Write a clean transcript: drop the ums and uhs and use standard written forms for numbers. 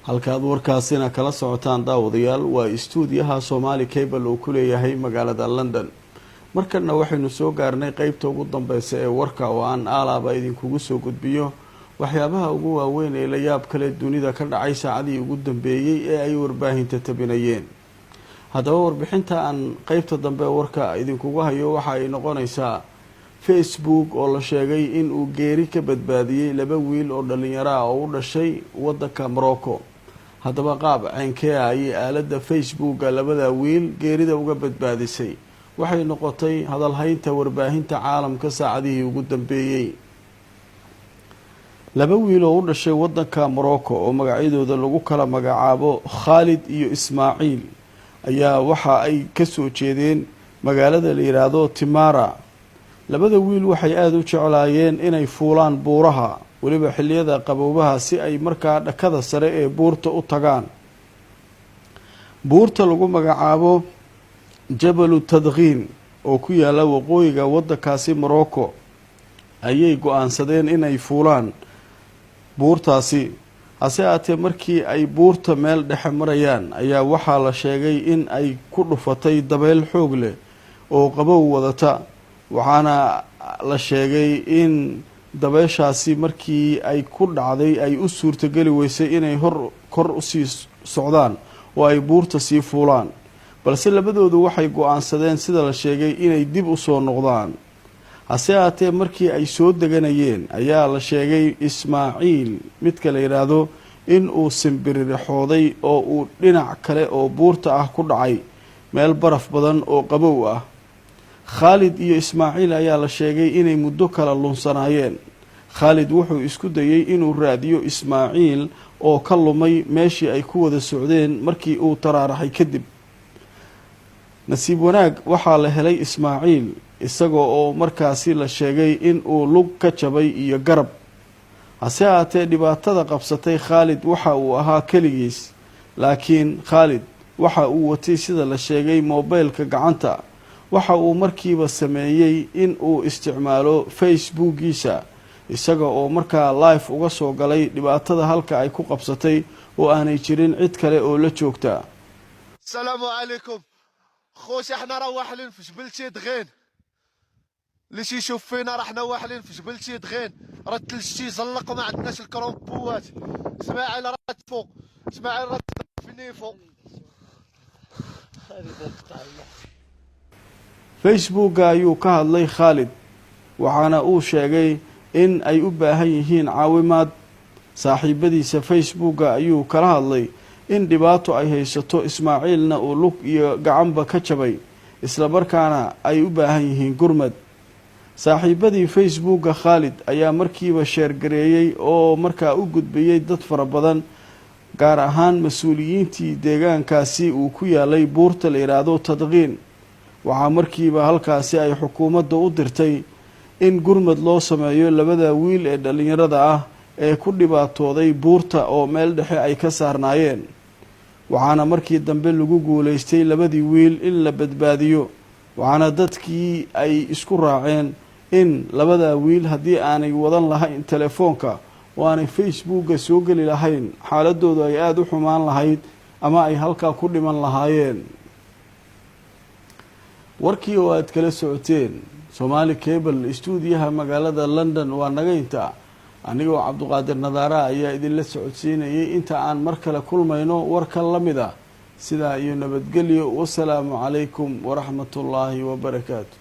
halkaad warkaasina kala socotaan daawadayaal waa istuudiyaha Somali Cable oo ku leeyahay magaalada London. markana waxaynu soo gaarnay qaybta ugu dambaysa ee warka oo aan alaaba idinkugu soo gudbiyo waxyaabaha ugu waaweyn ee la yaab kale dunida ka dhacay saacadii ugu dambeeyay ee ay warbaahinta tabinayeen. haddaba warbixinta aan qaybta dambe warka idinkugu hayo waxa ay noqonaysaa Facebook oo la sheegay in uu geeri ka badbaadiyay laba wiil oo dhalinyaro ah oo u dhashay waddanka Morocco. haddaba qaab ceenkee ay aaladda Facebook labada wiil geerida uga badbaadisay waxay noqotay hadal haynta warbaahinta caalamka saacadii ugu dambeeyay. laba wiil oo u dhashay waddanka Morocco oo magacyadooda lagu kala magacaabo Khalid iyo Ismaaciil ayaa waxa ay ka soo jeedeen magaalada la yiraahdo Timara. labada wiil waxay aad u jeclaayeen inay fuulaan buuraha waliba xilliyada qaboobaha si ay markaa dhakada sare ee buurta u tagaan. buurta lagu magacaabo Jabal Tadghin oo ku yaala waqooyiga waddankaasi Morocco ayay go'aansadeen inay fuulaan buurtaasi. hase ahaatee markii ay buurta meel dhexe marayaan ayaa waxaa la sheegay in ay ku dhufatay dabeyl xoog leh oo qabow wadata, waxaana la sheegay in dabeyshaasi markii ay ku dhacday ay u suurtageli weysay inay kor u sii socdaan oo ay buurta sii fuulaan, balse labadoodu waxay go'aansadeen sida la sheegay inay dib u soo noqdaan. hase ahaatee markii ay soo deganayeen ayaa la sheegay Ismaaciil midka la yiraahdo in uu simbiririxooday oo uu dhinac kale oo buurta ah ku dhacay meel baraf badan oo qabow ah. Khalid iyo Ismaaciil ayaa la sheegay inay muddo kala lunsanaayeen. Khalid wuxuu isku dayay inuu raadiyo Ismaaciil oo ka lumay meeshii ay ku wada socdeen markii uu taraaraxay kadib. nasiib wanaag waxaa la helay Ismaaciil isagoo oo markaasi la sheegay in uu lug ka jabay iyo garab. hase ahaatee dhibaatada qabsatay Khalid waxa uu ahaa keligiis, laakiin Khalid waxa uu watay sida la sheegay mobilka gacanta. waxa uu markiiba sameeyay in uu isticmaalo Facebookiisa isaga oo markaa live uga soo galay dhibaatada halka ay ku qabsatay oo aanay jirin cid kale oo la joogta. السلام عليكم خوش، احنا رواحلين في جبل تيدغين. ليش يشوف فينا راح نواحلين في جبل تيدغين. رد الشي زلق وما عندناش الكرومبوات. اسماعيل رد فوق، اسماعيل رد فيني فوق. Facebook ayuu ka hadlay Khalid waxaana uu sheegay in ay u baahan yihiin caawimaad. saaxiibadiisa Facebook ayuu kala hadlay in dhibaato ay haysato Ismaaciilna uu lug iyo gacanba ka jabay isla markaana ay u baahan yihiin gurmad. saaxiibadii Facebook Khalid ayaa markiiba sheer gareeyay oo markaa u gudbiyay dad fara badan, gaar ahaan mas'uuliyiintii deegaankaasi uu ku yaalay buurta la yiraahdo Tadghin. waxaa markiiba halkaasi ay xukuumadda u dirtay in gurmad loo sameeyo labada wiil ee dhalinyarada ah ee ku dhibaatooday buurta oo meel dhexe ay ka saarnaayeen. waxaana markii dambe lagu guuleystay labadii wiil in la badbaadiyo, waxaana dadkii ay isku raaceen in labada wiil haddii aanay wadan lahayn telefoonka oo aanay Facebooka soo geli lahayn xaaladoodu ay aad u xumaan lahayd ama ay halkaa ku dhiman lahaayeen. warkii oo aad kala socoteen Somali Cable istuudiyaha magaalada London waa naga inta. anigoo Cabduqaadir Nadaara ayaa idin la socodsiinayay. inta aan mar kale kulmayno warka la mid ah sidaa iyo nabadgelyo. wassalaamu calaykum waraxmatullaahi wabarakaatu.